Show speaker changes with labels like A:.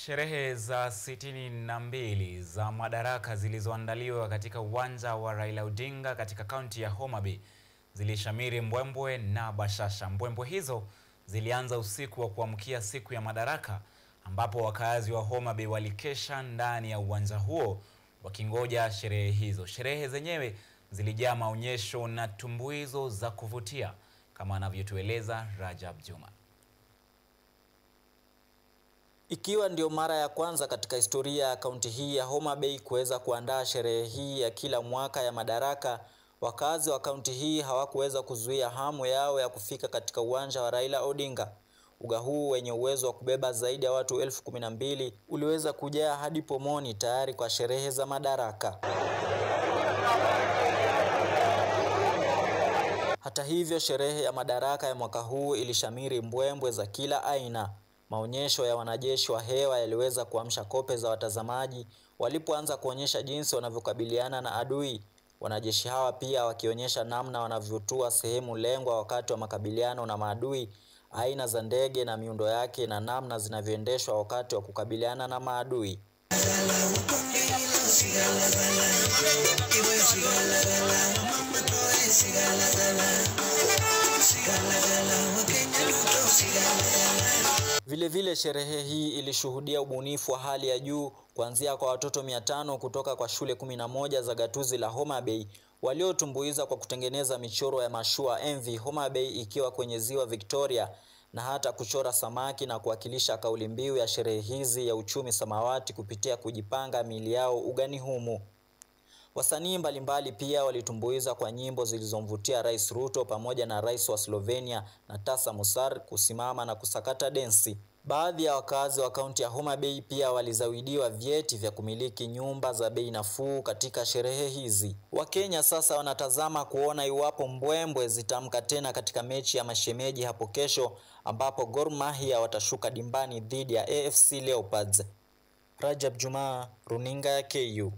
A: Sherehe za 62 za Madaraka zilizoandaliwa katika uwanja wa Raila Odinga katika kaunti ya Homa Bay zilishamiri mbwembwe na bashasha. Mbwembwe hizo zilianza usiku wa kuamkia siku ya Madaraka, ambapo wakazi wa Homa Bay walikesha ndani ya uwanja huo wakingoja sherehe hizo. Sherehe zenyewe zilijaa maonyesho na tumbuizo za kuvutia, kama anavyotueleza Rajab Juma.
B: Ikiwa ndio mara ya kwanza katika historia ya kaunti hii ya Homa Bay kuweza kuandaa sherehe hii ya kila mwaka ya Madaraka, wakazi wa kaunti hii hawakuweza kuzuia hamu yao ya kufika katika uwanja wa Raila Odinga. Uga huu wenye uwezo wa kubeba zaidi ya watu 12,000 uliweza kujaa hadi pomoni tayari kwa sherehe za Madaraka. Hata hivyo, sherehe ya Madaraka ya mwaka huu ilishamiri mbwembwe za kila aina. Maonyesho ya wanajeshi wa hewa yaliweza kuamsha kope za watazamaji walipoanza kuonyesha jinsi wanavyokabiliana na adui. Wanajeshi hawa pia wakionyesha namna wanavyotua sehemu lengwa wakati wa makabiliano na maadui, aina za ndege na miundo yake na namna zinavyoendeshwa wakati wa kukabiliana na maadui. Vile sherehe hii ilishuhudia ubunifu wa hali ya juu, kuanzia kwa watoto 500 kutoka kwa shule 11 za gatuzi la Homa Bay waliotumbuiza kwa kutengeneza michoro ya mashua MV Homa Bay ikiwa kwenye ziwa Victoria, na hata kuchora samaki na kuwakilisha kauli mbiu ya sherehe hizi ya uchumi samawati kupitia kujipanga miili yao ugani humu. Wasanii mbalimbali pia walitumbuiza kwa nyimbo zilizomvutia Rais Ruto pamoja na Rais wa Slovenia Nataša Mušar kusimama na kusakata densi. Baadhi ya wakazi wa kaunti ya Homa Bay pia walizawidiwa vyeti vya kumiliki nyumba za bei nafuu katika sherehe hizi. Wakenya sasa wanatazama kuona iwapo mbwembwe zitamka tena katika mechi ya mashemeji hapo kesho, ambapo Gor Mahia watashuka dimbani dhidi ya AFC Leopards. Rajab Juma, Runinga ya KU.